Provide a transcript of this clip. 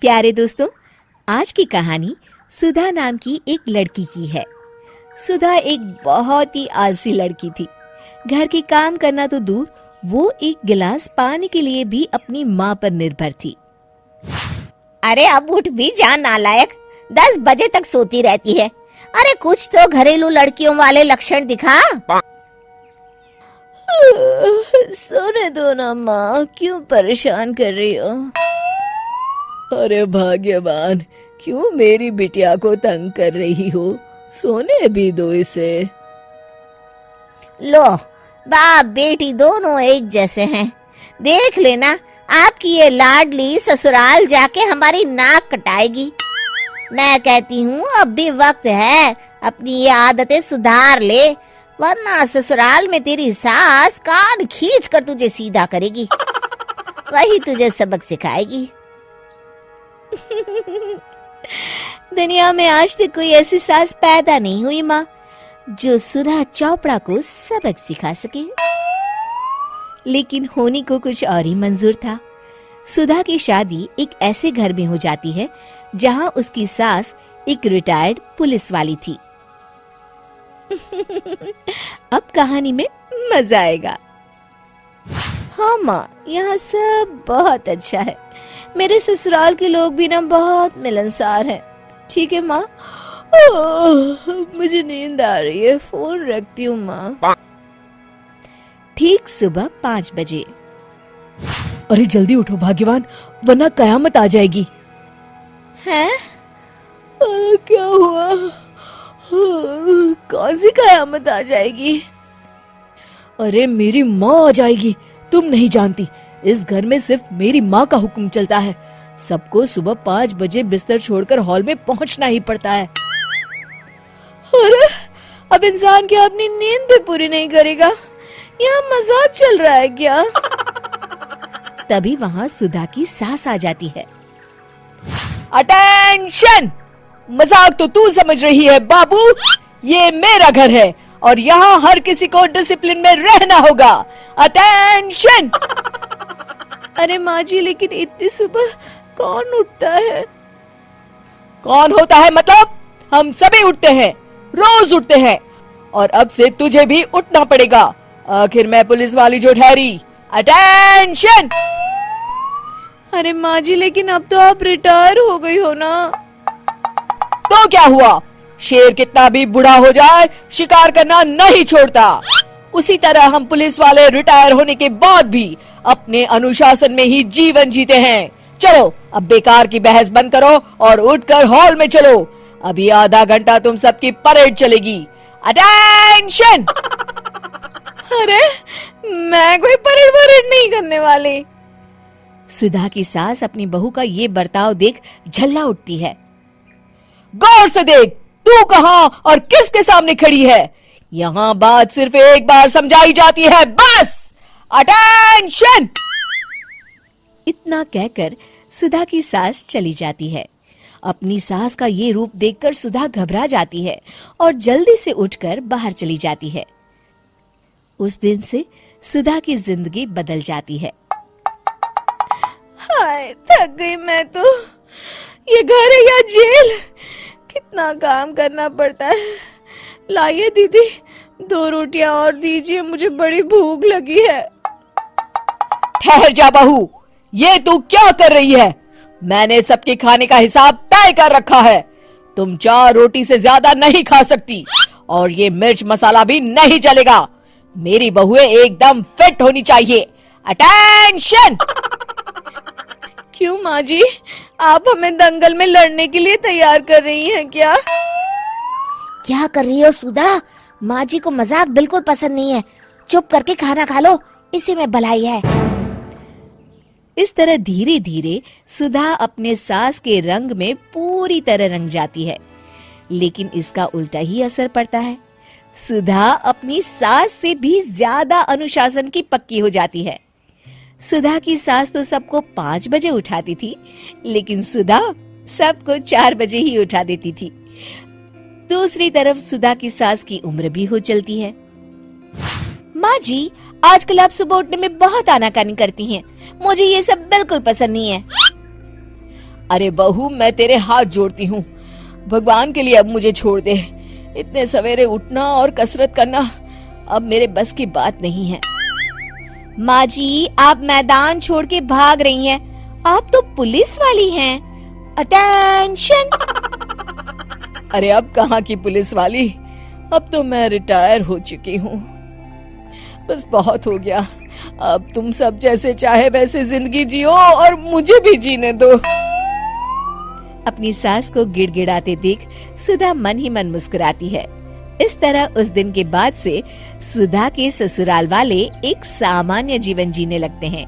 प्यारे दोस्तों, आज की कहानी सुधा नाम की एक लड़की की है। सुधा एक बहुत ही आलसी लड़की थी। घर के काम करना तो दूर, वो एक गिलास पानी के लिए भी अपनी माँ पर निर्भर थी। अरे अब उठ भी जा नालायक, 10 बजे तक सोती रहती है। अरे कुछ तो घरेलू लड़कियों वाले लक्षण दिखा। सोने दो ना माँ, क्यों परेशान कर रही हो? अरे भाग्यवान, क्यों मेरी बिटिया को तंग कर रही हो? सोने भी दो इसे। लो, बाप बेटी दोनों एक जैसे हैं। देख लेना, आपकी ये लाडली ससुराल जाके हमारी नाक कटाएगी। मैं कहती हूँ अब भी वक्त है, अपनी ये आदतें सुधार ले, वरना ससुराल में तेरी सास कान खींच कर तुझे सीधा करेगी। वही तुझे सबक सिखाएगी। दुनिया में आज तक कोई ऐसी सास पैदा नहीं हुई माँ, जो सुधा चोपड़ा को सबक सिखा सके। लेकिन होनी को कुछ और ही मंजूर था। सुधा की शादी एक ऐसे घर में हो जाती है जहां उसकी सास एक रिटायर्ड पुलिस वाली थी। अब कहानी में मजा आएगा। हाँ माँ, यहाँ सब बहुत अच्छा है। मेरे ससुराल के लोग भी ना बहुत मिलनसार हैं। ठीक है माँ, मुझे नींद आ रही है, फोन रखती हूँ माँ। ठीक सुबह 5 बजे। अरे जल्दी उठो भाग्यवान, वरना कयामत आ जाएगी। हैं? अरे क्या हुआ? कौन सी कयामत आ जाएगी? अरे मेरी माँ आ जाएगी। तुम नहीं जानती, इस घर में सिर्फ मेरी माँ का हुक्म चलता है। सबको सुबह 5 बजे बिस्तर छोड़कर हॉल में पहुंचना ही पड़ता है। अरे अब इंसान क्या अपनी नींद भी पूरी नहीं करेगा? यहाँ मजाक चल रहा है क्या? तभी वहाँ सुधा की सास आ जाती है। अटेंशन! मजाक तो तू समझ रही है बाबू, ये मेरा घर है और यहाँ हर किसी को डिसिप्लिन में रहना होगा। अटेंशन! अरे माँ जी, लेकिन इतनी सुबह कौन उठता है? कौन होता है मतलब? हम सभी उठते हैं, रोज उठते हैं, और अब से तुझे भी उठना पड़ेगा। आखिर मैं पुलिस वाली जो ठहरी। अटेंशन! अरे माँ जी, लेकिन अब तो आप रिटायर हो गई हो ना। तो क्या हुआ? शेर कितना भी बूढ़ा हो जाए, शिकार करना नहीं छोड़ता। उसी तरह हम पुलिस वाले रिटायर होने के बाद भी अपने अनुशासन में ही जीवन जीते हैं। चलो अब बेकार की बहस बंद करो और उठकर हॉल में चलो। अभी आधा घंटा तुम सबकी परेड चलेगी। अटेंशन! अरे मैं कोई परेड नहीं करने वाली। सुधा की सास अपनी बहू का ये बर्ताव देख झल्ला उठती है। गौर से देख, तू कहां और किसके सामने खड़ी है? यहाँ बात सिर्फ एक बार समझाई जाती है, बस। अटेंशन! इतना कहकर सुधा की सास चली जाती है। अपनी सास का ये रूप देखकर सुधा घबरा जाती है और जल्दी से उठकर बाहर चली जाती है। उस दिन से सुधा की जिंदगी बदल जाती है। हाय, थक गई मैं तो। ये घर है या जेल? कितना काम करना पड़ता है। लाइए दीदी, 2 रोटियां और दीजिए, मुझे बड़ी भूख लगी है। ठहर जा बहू, ये तू क्या कर रही है? मैंने सबके खाने का हिसाब तय कर रखा है। तुम 4 रोटी से ज्यादा नहीं खा सकती और ये मिर्च मसाला भी नहीं चलेगा। मेरी बहुएं एकदम फिट होनी चाहिए। अटेंशन! क्यों माँ जी, आप हमें दंगल में लड़ने के लिए तैयार कर रही हैं क्या? क्या कर रही हो सुधा? माँ जी को मजाक बिल्कुल पसंद नहीं है। चुप करके खाना खा लो, इसी में भलाई है। इस तरह धीरे धीरे सुधा अपने सास के रंग में पूरी तरह रंग जाती है, लेकिन इसका उल्टा ही असर पड़ता है। सुधा अपनी सास से भी ज्यादा अनुशासन की पक्की हो जाती है। सुधा की सास तो सबको 5 बजे उठाती थी, लेकिन सुधा सबको 4 बजे ही उठा देती थी। दूसरी तरफ सुधा की सास की उम्र भी हो चलती है। माँ जी, आजकल आप सुबह उठने में बहुत आनाकानी करती हैं। मुझे ये सब बिल्कुल पसंद नहीं है। अरे बहू, मैं तेरे हाथ जोड़ती हूँ, भगवान के लिए अब मुझे छोड़ दे। इतने सवेरे उठना और कसरत करना अब मेरे बस की बात नहीं है। माँ जी, आप मैदान छोड़ के भाग रही हैं। आप तो पुलिस वाली हैं। अटेंशन। अरे अब कहाँ की पुलिस वाली, अब तो मैं रिटायर हो चुकी हूँ। बस बहुत हो गया, अब तुम सब जैसे चाहे वैसे जिंदगी जियो और मुझे भी जीने दो। अपनी सास को गिड़गिड़ाते देख सुधा मन ही मन मुस्कुराती है। इस तरह उस दिन के बाद से सुधा के ससुराल वाले एक सामान्य जीवन जीने लगते हैं।